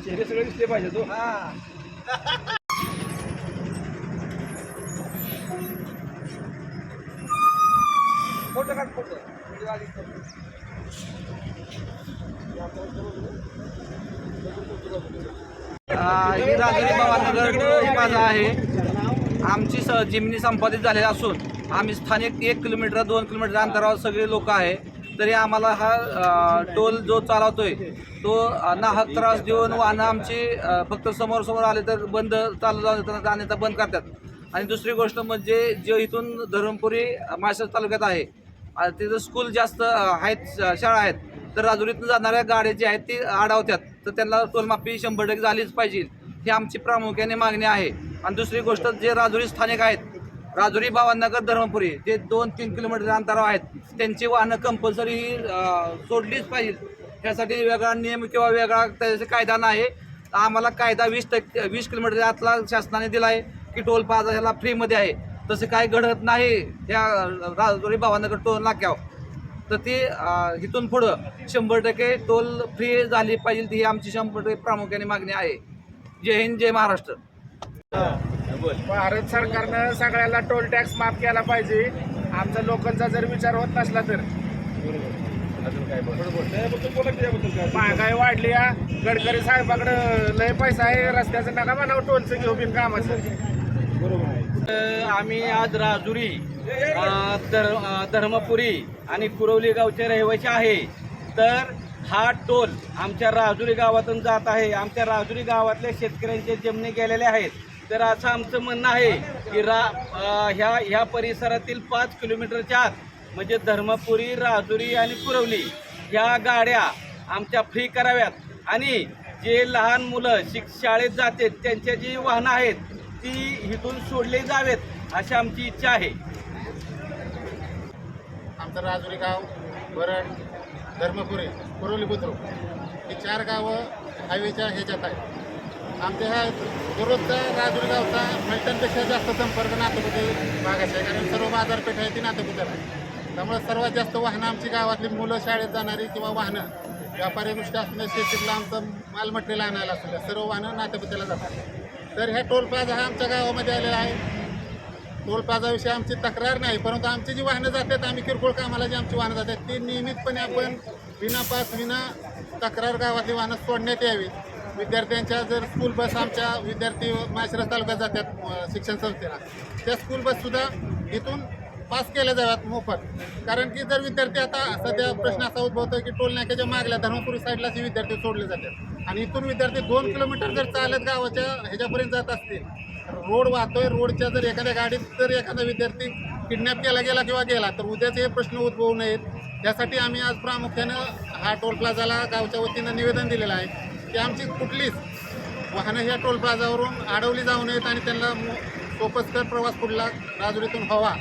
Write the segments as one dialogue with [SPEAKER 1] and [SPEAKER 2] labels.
[SPEAKER 1] चेहरे सगळे दिसले पाहिजे तो. फोटो काढ फोटो.
[SPEAKER 2] ही राजुरी भवाननगर माझा आहे. आमची जमिनी संपादित झालेली असून आम्ही स्थानिक 1 किलोमीटर 2 किलोमीटर अंतरावर सगळे लोक आहे. तरी आम्हाला हा टोल जो चालवतोय तो नाहक त्रास देऊन वाहनं आमची फक्त समोर आले तर बंद चालू जाण्याचा बंद करतात. आणि दुसरी गोष्ट म्हणजे जे इथून धरमपुरी माळशिरस तालुक्यात आहे तिथं स्कूल जास्त आहेत, शाळा आहेत, तर राजुरीतून जाणाऱ्या गाड्या जी आहेत ती अडवतात. तर त्यांना टोलमाफी 100% झालीच पाहिजे ही आमची प्रामुख्याने मागणी आहे. आणि दुसरी गोष्ट जे राजुरी स्थानिक आहेत, राजुरी भवाननगर धर्मपुरी जे 2-3 किलोमीटर अंतरावर आहेत, त्यांची वाहनं कंपल्सरी सोडलीच पाहिजे. त्यासाठी वेगळा नियम किंवा वेगळा त्याचा कायदा नाही. आम्हाला कायदा 20 किलोमीटर आतला शासनाने दिला आहे की टोल प्लाझा ह्याला फ्रीमध्ये आहे. तसं काय घडत नाही त्या राजुरी भवाननगर टोल नाक्यावर. तर ती इथून पुढं 100% टोल फ्री झाली पाहिजे ही आमची 100% प्रामुख्याने मागणी आहे. जय हिंद, जय महाराष्ट्र.
[SPEAKER 1] भारत सरकारनं सगळ्याला टोल टॅक्स माफ केला पाहिजे. आमचा लोकांचा जर विचार होत नसला तर महागाई वाढली. गडकरी साहेबाकडं लय पैसा आहे, रस्त्याचं नका म्हणावं टोलचं घेऊ बिन कामाचं.
[SPEAKER 3] आम्ही आज राजुरी, धर्मपुरी आणि कुरवली गावचे रहिवासी आहे. तर हा टोल आमच्या राजुरी गावातून जात आहे. आमच्या राजुरी गावातल्या शेतकऱ्यांचे जमिनी गेलेले आहेत. तर असं आमचं म्हणणं आहे की ह्या परिसरातील 5 किलोमीटरच्या आत म्हणजे धर्मपुरी, राजुरी आणि कुरवली ह्या गाड्या आमच्या फ्री कराव्यात. आणि जे लहान मुलं शाळेत जातात त्यांच्या जी वाहनं आहेत ती इथून सोडले जावेत अशी आमची इच्छा आहे.
[SPEAKER 4] आमचं राजुरी गाव, बरड, धर्मपुरी, कुरवली, बुद्रुक ही 4 गावं हायवेच्या ह्याच्यात आहेत. आमच्या ह्या दररोजचा राजुरी गावचा फलटणपेक्षा जास्त संपर्क नातेपुते भागाचा आहे. कारण सर्व बाजारपेठ आहे ती नातेपुत्याला आहे. त्यामुळे सर्वात जास्त वाहनं आमची गावातली मुलं शाळेत जाणारी किंवा वाहनं व्यापारी दृष्ट्या असणं, शेतीतलं आमचं माल मटेरियल आणायला असलेलं सर्व वाहनं नातेपुत्याला जातात. तर ह्या टोल प्लाझा हा आमच्या गावामध्ये आलेला आहे. टोल प्लाझाविषयी आमची तक्रार नाही, परंतु आमची जी वाहनं जातात, आम्ही किरकोळ कामाला जी आमची वाहनं जातात ती नियमितपणे आपण विना पास विना तक्रार गावातली वाहनं सोडण्यात यावी. विद्यार्थ्यांच्या जर स्कूल बस आमच्या विद्यार्थी माळशिरस तालुक्यात जातात शिक्षण संस्थेला, त्या स्कूल बससुद्धा इथून पास केल्या जाव्यात मोफत. कारण की जर विद्यार्थी आता सध्या प्रश्न असा उद्भवतो की टोल नाक्याच्या मागल्या धर्मपुरी साईडलाच विद्यार्थी सोडले जातात आणि इथून विद्यार्थी 2 किलोमीटर जर चालत गावाच्या ह्याच्यापर्यंत जात असतील, रोड वाहतोय, रोडच्या जर एखाद्या गाडीत जर एखादा विद्यार्थी किडनॅप केला गेला किंवा गेला तर उद्याचे हे प्रश्न उद्भवू नयेत. त्यासाठी आम्ही आज प्रामुख्यानं हा टोल प्लाझाला गावच्या वतीनं निवेदन दिलेलं आहे की आमची कुठलीच वाहनं ह्या टोल प्लाझावरून अडवली जाऊ नयेत आणि त्यांना सोपस्कर प्रवास पुढला राजुरीतून व्हावा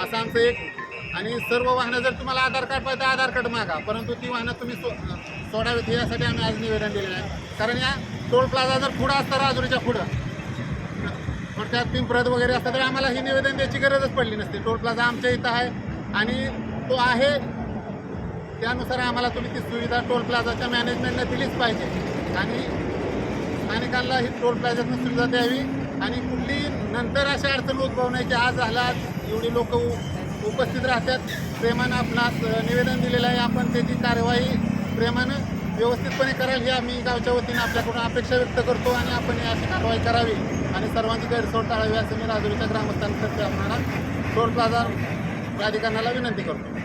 [SPEAKER 4] असं आमचं एक. आणि सर्व वाहनं जर तुम्हाला आधार कार्ड पाहिजे आधार कार्ड मागा, परंतु ती वाहनं तुम्ही सोडावीत यासाठी आम्ही आज निवेदन दिलेलं आहे. कारण या टोल प्लाझा जर पुढं असतं राजुरीच्या पुढं थोडक्यात पिंपरद वगैरे असतं तर आम्हाला ही निवेदन द्यायची गरजच पडली नसती. टोल प्लाझा आमच्या इथं आहे आणि तो आहे, त्यानुसार आम्हाला तुम्ही ती सुविधा टोल प्लाझाच्या मॅनेजमेंटनं दिलीच पाहिजे आणि स्थानिकांना ही टोल प्लाझातून सुविधा द्यावी. आणि कुठली नंतर अशा अडचण उद्भवू नये की आज झाला एवढी लोक उपस्थित राहतात. प्रेमानं आपणास निवेदन दिलेलं आहे, आपण त्याची कार्यवाही प्रेमानं व्यवस्थितपणे कराल ही आम्ही गावच्या वतीनं आपल्याकडून अपेक्षा व्यक्त करतो आणि आपण अशी कारवाई करावी आणि सर्वांची गैरसोय टाळावी असं मी राजुरीच्या ग्रामस्थांतर्फे आपल्याला टोल प्लाझा प्राधिकरणाला विनंती करतो.